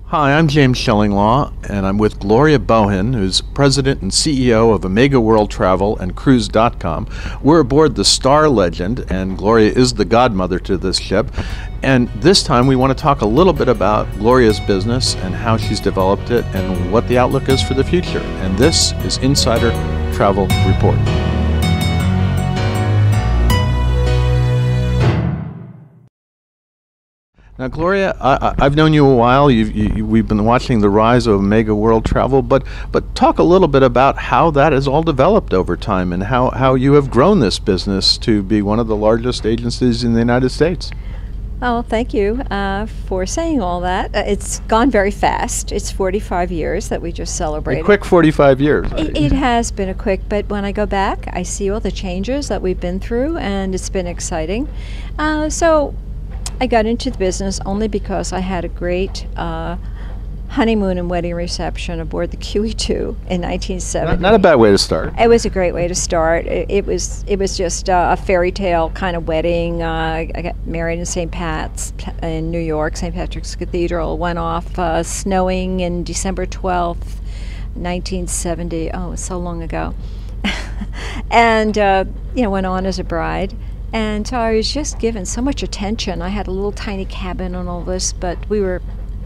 Hi, I'm James Schellinglaw, and I'm with Gloria Bohan, who's President and CEO of Omega World Travel and Cruise.com. We're aboard the Star Legend, and Gloria is the godmother to this ship. And this time we want to talk a little bit about Gloria's business and how she's developed it and what the outlook is for the future. And this is Insider Travel Report. Now, Gloria, I've known you a while. We've been watching the rise of Omega World Travel, but talk a little bit about how that has all developed over time and how you have grown this business to be one of the largest agencies in the United States. Oh, thank you for saying all that. It's gone very fast. It's 45 years that we just celebrated. A quick 45 years. It has been a quick, but when I go back, I see all the changes that we've been through, and it's been exciting. So I got into the business only because I had a great honeymoon and wedding reception aboard the QE2 in 1970. Not a bad way to start. It was a great way to start. It was just a fairy tale kind of wedding. I got married in St. Pat's in New York, St. Patrick's Cathedral. Went off snowing in December 12th, 1970. Oh, it was so long ago. And went on as a bride. And so I was just given so much attention. I had a little tiny cabin and all this, but we were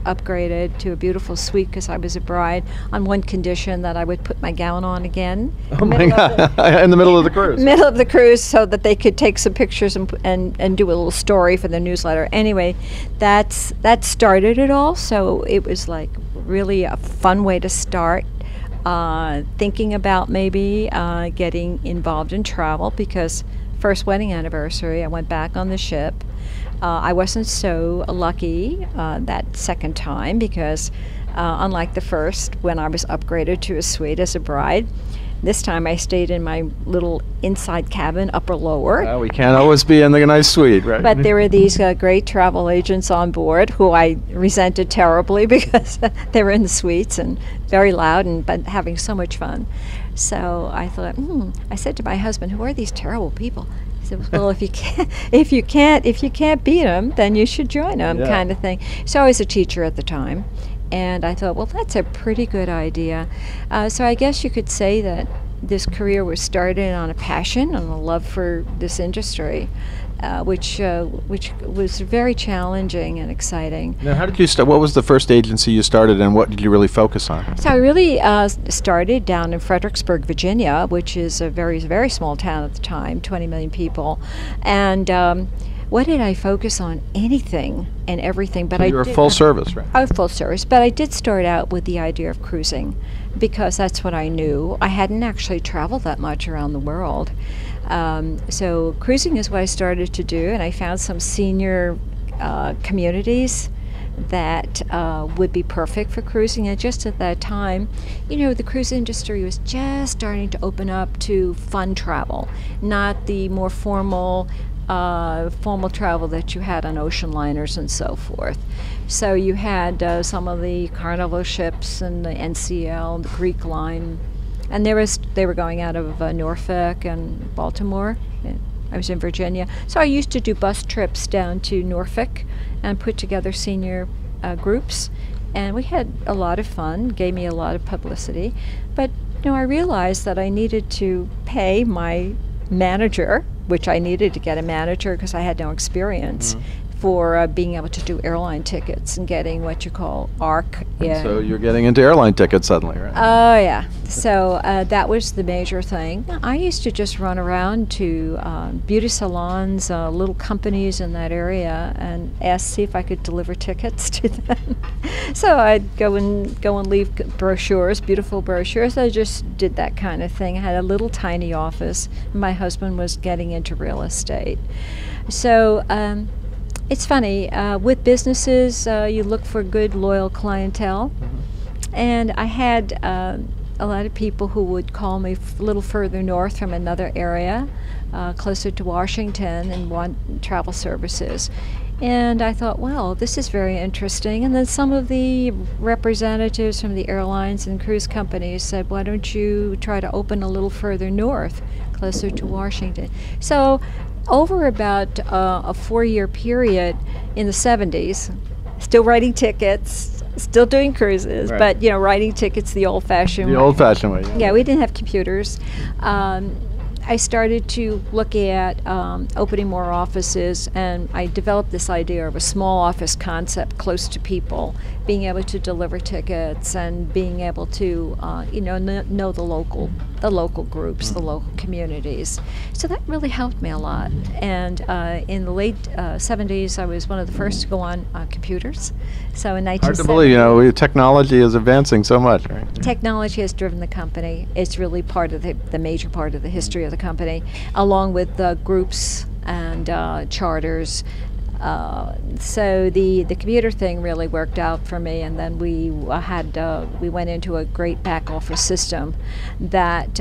upgraded to a beautiful suite because I was a bride on one condition, that I would put my gown on again. Oh my God, in the middle of the cruise. Middle of the cruise, so that they could take some pictures and do a little story for the newsletter. Anyway, that started it all, so it was like really a fun way to start. Thinking about maybe getting involved in travel, because first wedding anniversary, I went back on the ship. I wasn't so lucky that second time because unlike the first, when I was upgraded to a suite as a bride, this time I stayed in my little inside cabin, upper lower. Well, we can't always be in the nice suite, right? But there were these great travel agents on board who I resented terribly because they were in the suites and very loud but having so much fun. So I thought, I said to my husband, "Who are these terrible people?" He said, "Well, if you can't beat them, then you should join them," yeah. Kind of thing. So I was a teacher at the time. And I thought, well, that's a pretty good idea. So I guess you could say that this career was started on a passion and a love for this industry, which was very challenging and exciting. Now, how did you start? What was the first agency you started, and what did you really focus on? So I really started down in Fredericksburg, Virginia, which is a very, very small town at the time, 20 million people. And what did I focus on? Anything and everything. But so you were full service, right? I was full service, but I did start out with the idea of cruising because that's what I knew. I hadn't actually traveled that much around the world. So cruising is what I started to do, and I found some senior communities that would be perfect for cruising. And just at that time, the cruise industry was just starting to open up to fun travel, not the more formal travel that you had on ocean liners and so forth. So you had some of the Carnival ships and the NCL, the Greek line, and they were going out of Norfolk and Baltimore. I was in Virginia, so I used to do bus trips down to Norfolk and put together senior groups, and we had a lot of fun. Gave me a lot of publicity, but I realized that I needed to pay my manager, which I needed to get a manager because I had no experience, for being able to do airline tickets and getting what you call ARC. Yeah. So you're getting into airline tickets suddenly, right? Oh, yeah. So that was the major thing. I used to just run around to beauty salons, little companies in that area, and see if I could deliver tickets to them. So I'd go and leave brochures, beautiful brochures. I just did that kind of thing. I had a little tiny office. My husband was getting into real estate. So it's funny, with businesses, you look for good, loyal clientele. And I had a lot of people who would call me a little further north from another area, closer to Washington, and want travel services. And I thought, well, this is very interesting. And then some of the representatives from the airlines and cruise companies said, why don't you try to open a little further north, closer to Washington? So over about a 4-year period in the 70s, still writing tickets, still doing cruises, Right. but writing tickets the old-fashioned The way. old-fashioned way. Yeah, we didn't have computers. I started to look at opening more offices, and I developed this idea of a small office concept close to people, being able to deliver tickets and being able to, know the local groups, the local communities. So that really helped me a lot. And in the late 70s, I was one of the first to go on computers. So in 1970, Hard to believe, technology is advancing so much, right? technology has driven the company. It's really part of the major part of the history of the company, along with groups and charters. So the computer thing really worked out for me, and then we went into a great back office system that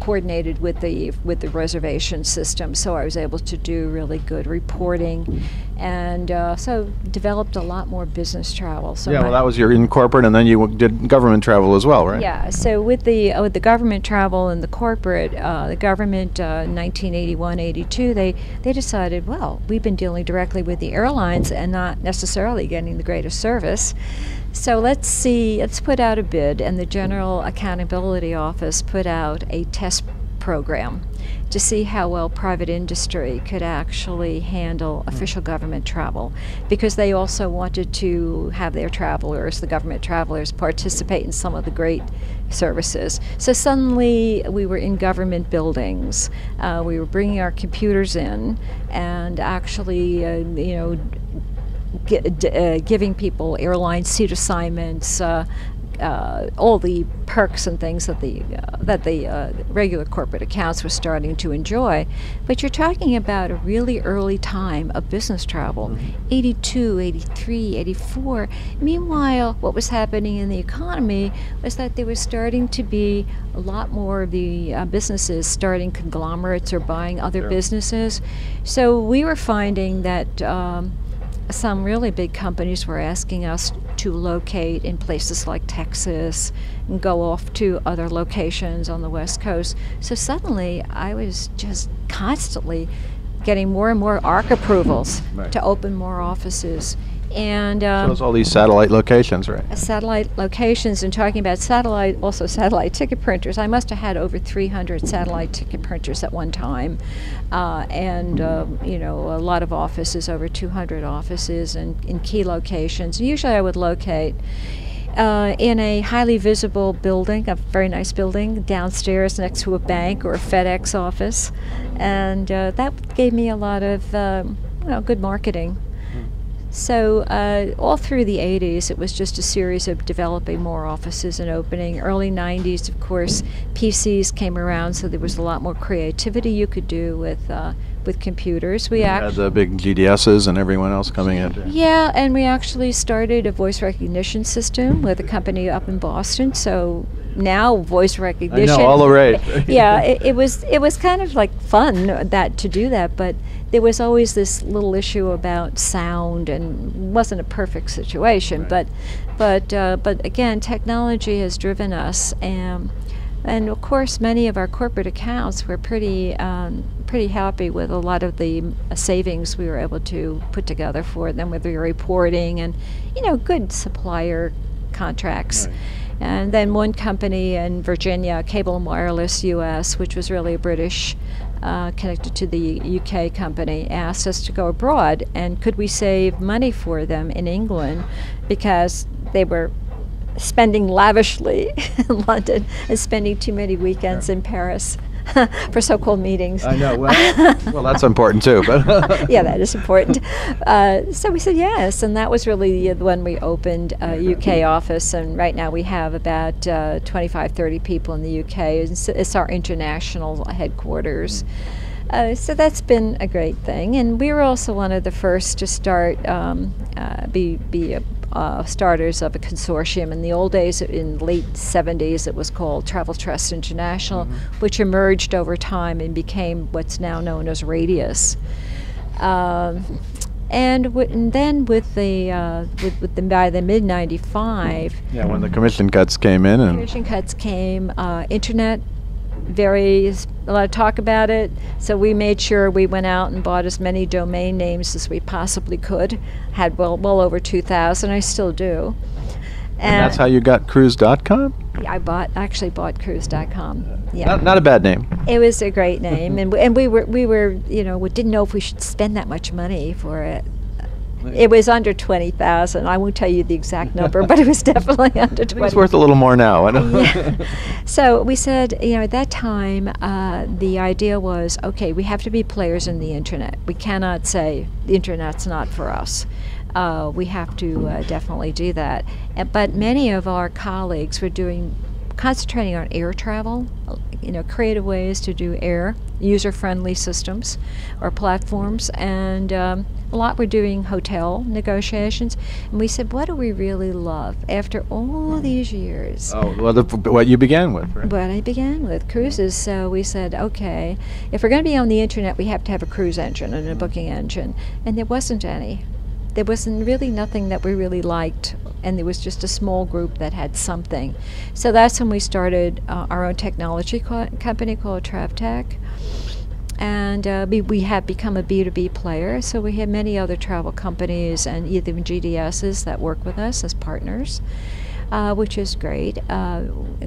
coordinated with the reservation system. So I was able to do really good reporting, and so developed a lot more business travel. So Yeah, well, that was your in corporate, and then you did government travel as well, right? yeah, so with the government travel and the corporate, the government 1981-82, they decided, well, we've been dealing directly with the airlines and not necessarily getting the greatest service. So let's put out a bid, and the General Accountability Office put out a test program to see how well private industry could actually handle official government travel, because they also wanted to have their travelers, the government travelers, participate in some of the great services. So suddenly we were in government buildings. We were bringing our computers in and actually, giving people airline seat assignments, all the perks and things that the regular corporate accounts were starting to enjoy. But you're talking about a really early time of business travel, 82, 83, 84. Meanwhile, what was happening in the economy was that there was starting to be a lot more of the businesses starting conglomerates or buying other businesses. So we were finding that some really big companies were asking us to locate in places like Texas and go off to other locations on the West Coast. So suddenly I was just constantly getting more and more ARC approvals to open more offices. And Shows all these satellite locations, right? satellite locations, and talking about satellite ticket printers. I must have had over 300 satellite ticket printers at one time, and a lot of offices, over 200 offices in key locations. Usually I would locate in a highly visible building, a very nice building, downstairs next to a bank or a FedEx office, and that gave me a lot of good marketing. So all through the 80s, it was just a series of developing more offices and opening. Early 90s, of course, PCs came around, so there was a lot more creativity you could do with computers. We had the big GDSs and everyone else coming in. Yeah, and we actually started a voice recognition system with a company up in Boston. So now voice recognition. I know, all the rage. Yeah, it was kind of like fun to do that, but there was always this little issue about sound, and wasn't a perfect situation. Right. But again, technology has driven us, and of course, many of our corporate accounts were pretty happy with a lot of the savings we were able to put together for them with the reporting and good supplier contracts. Right. And then one company in Virginia, Cable and Wireless US, which was really a British connected to the UK company, asked us to go abroad, and could we save money for them in England, because they were spending lavishly in London and spending too many weekends in Paris for so-called meetings. I know. Well, that's important too. But yeah, that is important. So we said yes, and that was really when we opened a UK office, and right now we have about 25, 30 people in the UK. It's our international headquarters. So that's been a great thing, and we were also one of the first to start starters of a consortium. In the old days, in the late 70s, it was called Travel Trust International, which emerged over time and became what's now known as Radius. And then by the mid '95, yeah, when the commission cuts came in, commission cuts came, internet a lot of talk about it. So we made sure we went out and bought as many domain names as we possibly could. Had well over 2,000. I still do. And that's how you got cruise.com? I actually bought cruise.com. Yeah. Not a bad name. It was a great name, and we were we didn't know if we should spend that much money for it. It was under 20,000. I won't tell you the exact number, but it was definitely under 20. It's worth a little more now. I know. Yeah. So we said, at that time, the idea was, okay, we have to be players in the internet. We cannot say the internet's not for us. We have to definitely do that. But many of our colleagues were concentrating on air travel, creative ways to do air, user-friendly systems or platforms, and a lot were doing hotel negotiations. And we said, what do we really love after all these years? Oh, well, what you began with, right? What I began with, cruises. So we said, okay, if we're going to be on the internet, we have to have a cruise engine and a booking engine. And there wasn't any. There wasn't really nothing that we really liked, and there was just a small group that had something. So that's when we started our own technology company called TravTech, and we have become a B2B player. So we have many other travel companies and even GDSs that work with us as partners, which is great.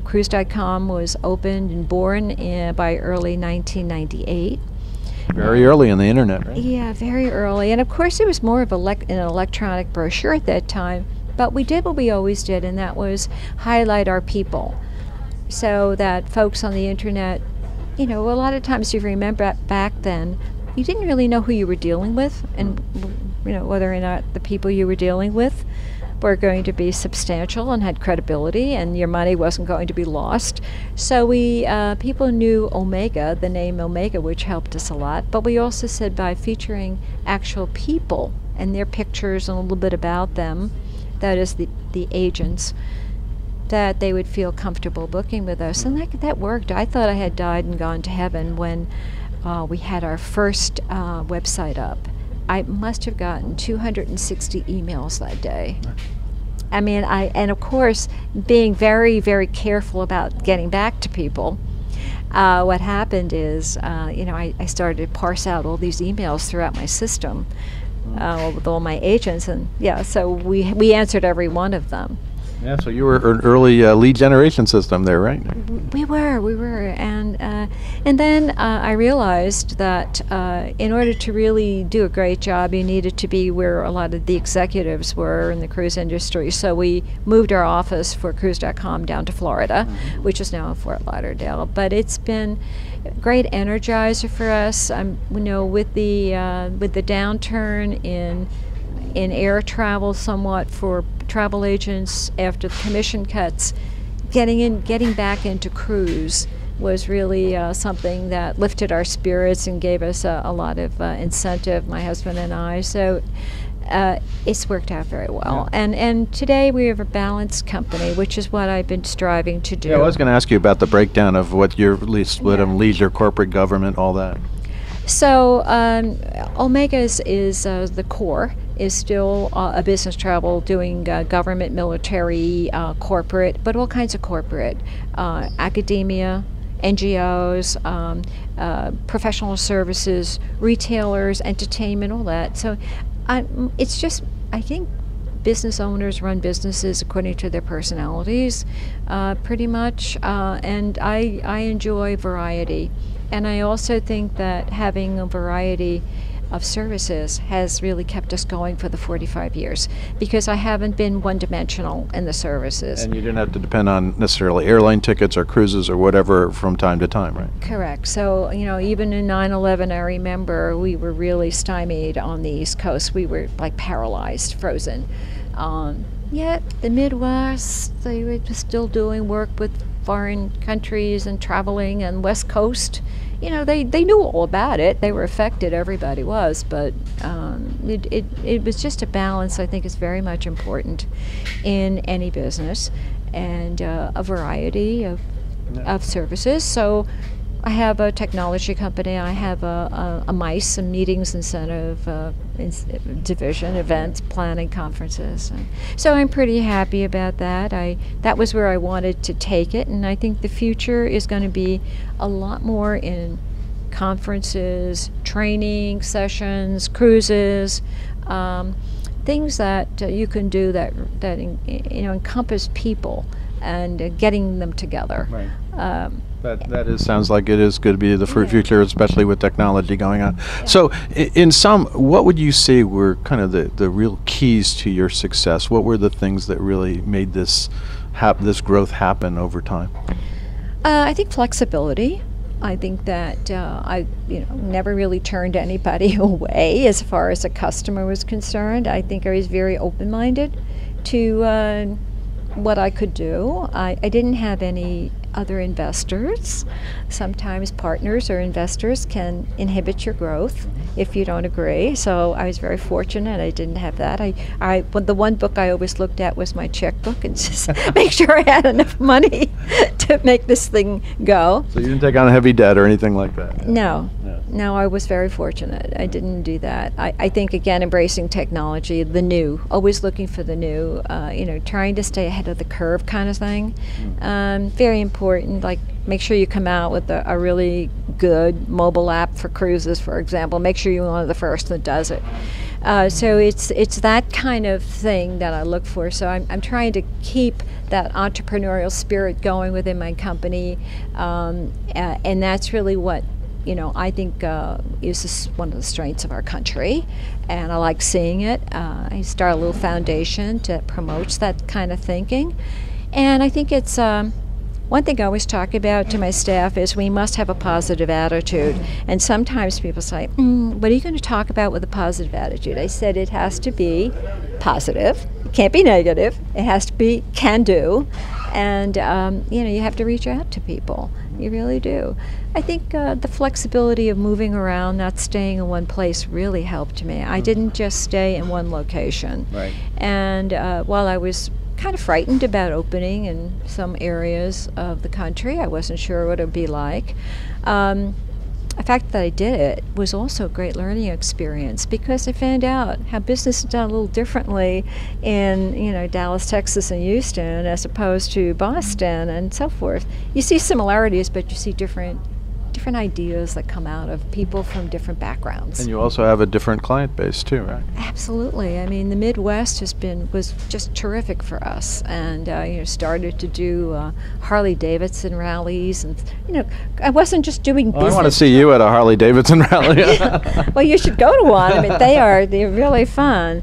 Cruise.com was opened and born by early 1998. Very early in the internet, right? Yeah, very early. And of course, it was more of an electronic brochure at that time. But we did what we always did, and that was highlight our people. So that folks on the internet, a lot of times, if you remember back then, you didn't really know who you were dealing with, and whether or not the people you were dealing with were going to be substantial and had credibility, and your money wasn't going to be lost. So people knew Omega, the name Omega, which helped us a lot. But we also said by featuring actual people and their pictures and a little bit about them, that is the agents, that they would feel comfortable booking with us. And that worked. I thought I had died and gone to heaven when we had our first website up. I must have gotten 260 emails that day. I mean, and of course, being very, very careful about getting back to people, what happened is, I started to parse out all these emails throughout my system with all my agents, and so we answered every one of them. Yeah, so you were an early lead generation system there, right? We were, and then I realized that in order to really do a great job, you needed to be where a lot of the executives were in the cruise industry. So we moved our office for Cruise.com down to Florida, which is now in Fort Lauderdale. But it's been a great energizer for us. With the downturn in air travel somewhat for travel agents after the commission cuts, getting back into cruise was really something that lifted our spirits and gave us a lot of incentive, my husband and I. So it's worked out very well. Yeah. And today we have a balanced company, which is what I've been striving to do. Yeah, I was going to ask you about the breakdown of what your split of leisure, corporate, government, all that. So Omega is the core, is still a business travel doing government, military, corporate, but all kinds of corporate, academia, NGOs, professional services, retailers, entertainment, all that. So it's just, I think business owners run businesses according to their personalities, pretty much, and I enjoy variety. And I also think that having a variety of services has really kept us going for the 45 years, because I haven't been one-dimensional in the services. And you didn't have to depend on necessarily airline tickets or cruises or whatever from time to time, right? Correct. So, even in 9/11, I remember we were really stymied on the East Coast. We were like paralyzed, frozen. Yet the Midwest, they were still doing work with foreign countries and traveling, and West Coast, they knew all about it. They were affected, everybody was, but it was just a balance. I think is very much important in any business, and a variety of services. So I have a technology company. I have a MICE, a meetings incentive division, events, planning, conferences. So I'm pretty happy about that. That was where I wanted to take it, and I think the future is going to be a lot more in conferences, training sessions, cruises, things that you can do that encompass people and getting them together. Right. Sounds like it is going to be the future, especially with technology going on. Yeah. So, in sum, what would you say were kind of the real keys to your success? What were the things that really made this growth happen over time? I think flexibility. I think that I never really turned anybody away as far as a customer was concerned. I think I was very open-minded to what I could do. I didn't have any other investors. Sometimes partners or investors can inhibit your growth if you don't agree. So I was very fortunate I didn't have that. The one book I always looked at was my checkbook and just make sure I had enough money to make this thing go. So you didn't take on a heavy debt or anything like that? No. No, I was very fortunate. I didn't do that. I think, again, embracing technology, the new, always looking for the new, trying to stay ahead of the curve kind of thing. Very important. Like, make sure you come out with a really good mobile app for cruises, for example. Make sure you're one of the first that does it. So it's that kind of thing that I look for. So I'm trying to keep that entrepreneurial spirit going within my company, and that's really what I think is one of the strengths of our country, and I like seeing it. I start a little foundation that promotes that kind of thinking, and I think it's one thing I always talk about to my staff is we must have a positive attitude. And sometimes people say, what are you going to talk about with a positive attitude? I said it has to be positive. It can't be negative. It has to be can-do. And, you have to reach out to people. You really do. I think the flexibility of moving around, not staying in one place, really helped me. I didn't just stay in one location. Right. And while I was kind of frightened about opening in some areas of the country, I wasn't sure what it would be like. The fact that I did it was also a great learning experience because I found out how business is done a little differently in Dallas, Texas, and Houston as opposed to Boston and so forth. You see similarities, but you see different ideas that come out of people from different backgrounds. And you also have a different client base too, right? Absolutely. I mean, the Midwest was just terrific for us, and started to do Harley Davidson rallies, and I wasn't just doing business. I want to see you at a Harley Davidson rally. Well, you should go to one. I mean, they're really fun.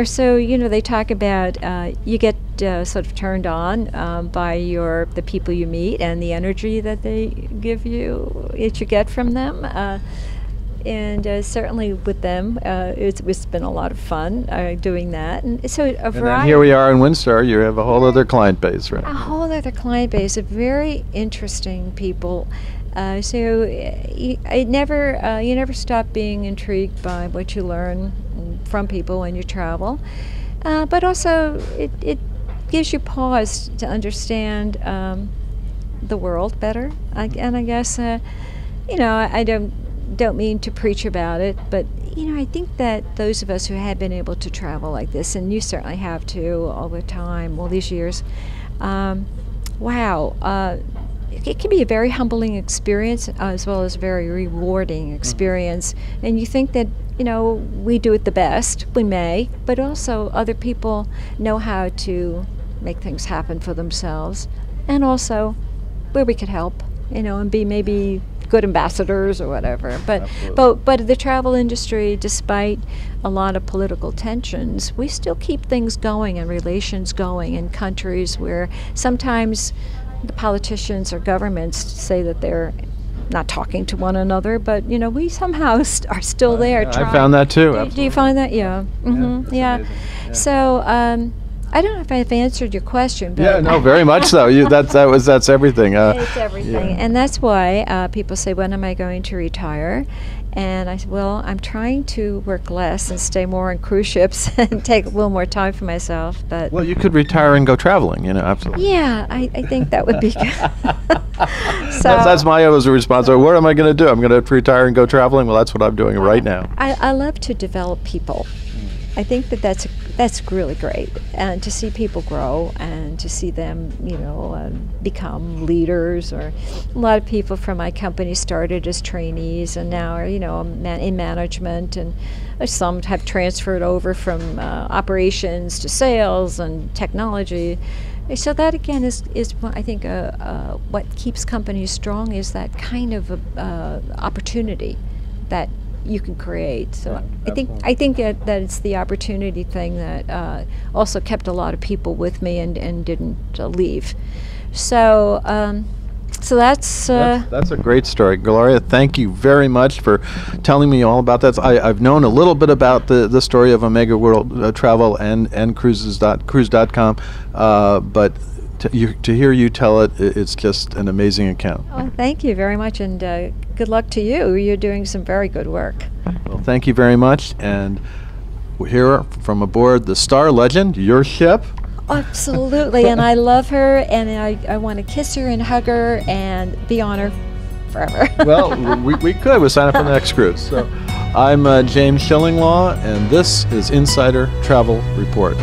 So they talk about you get sort of turned on by the people you meet and the energy that they give you, that you get from them. And certainly with them, it's been a lot of fun doing that. And so a variety. And then here we are in Windsor. You have a whole other client base, right? A whole other client base of very interesting people. So you never stop being intrigued by what you learn from people when you travel. But also it gives you pause to understand the world better. And I guess I don't mean to preach about it, but I think that those of us who have been able to travel like this, and you certainly have too all the time, all these years, it can be a very humbling experience as well as a very rewarding experience. And you think that we do it the best, we may, but also other people know how to make things happen for themselves, and also where we could help, and be maybe good ambassadors or whatever. But the travel industry, despite a lot of political tensions, we still keep things going and relations going in countries where sometimes the politicians or governments say that they're not talking to one another, but we somehow are still there. I found that too. Do you find that? Yeah. Mm-hmm. Yeah. So I don't know if I've answered your question, but yeah, no, very much so. That's everything. It's everything, and that's why people say, "When am I going to retire?" And I said, well, I'm trying to work less and stay more on cruise ships and take a little more time for myself. But Well, you could retire and go traveling, absolutely. yeah, I think that would be good. So That's my always response. What am I going to do? I'm going to retire and go traveling? Well, that's what I'm doing right now. I love to develop people. I think that's really great, and to see people grow and to see them, become leaders. Or a lot of people from my company started as trainees and now are, in management, and some have transferred over from operations to sales and technology. So that again is I think what keeps companies strong is that kind of opportunity that you can create. So I think that it's the opportunity thing that also kept a lot of people with me and didn't leave. So that's a great story, Gloria. Thank you very much for telling me all about that. I've known a little bit about the story of Omega World Travel and cruise.com, but to hear you tell it, it's just an amazing account. Oh, thank you very much, and good luck to you. You're doing some very good work. Well, thank you very much, and we're here from aboard the Star Legend, your ship. Absolutely, and I love her, and I want to kiss her and hug her and be on her forever. Well, we could. We'll sign up for the next cruise. So I'm James Schillinglaw, and this is Insider Travel Report.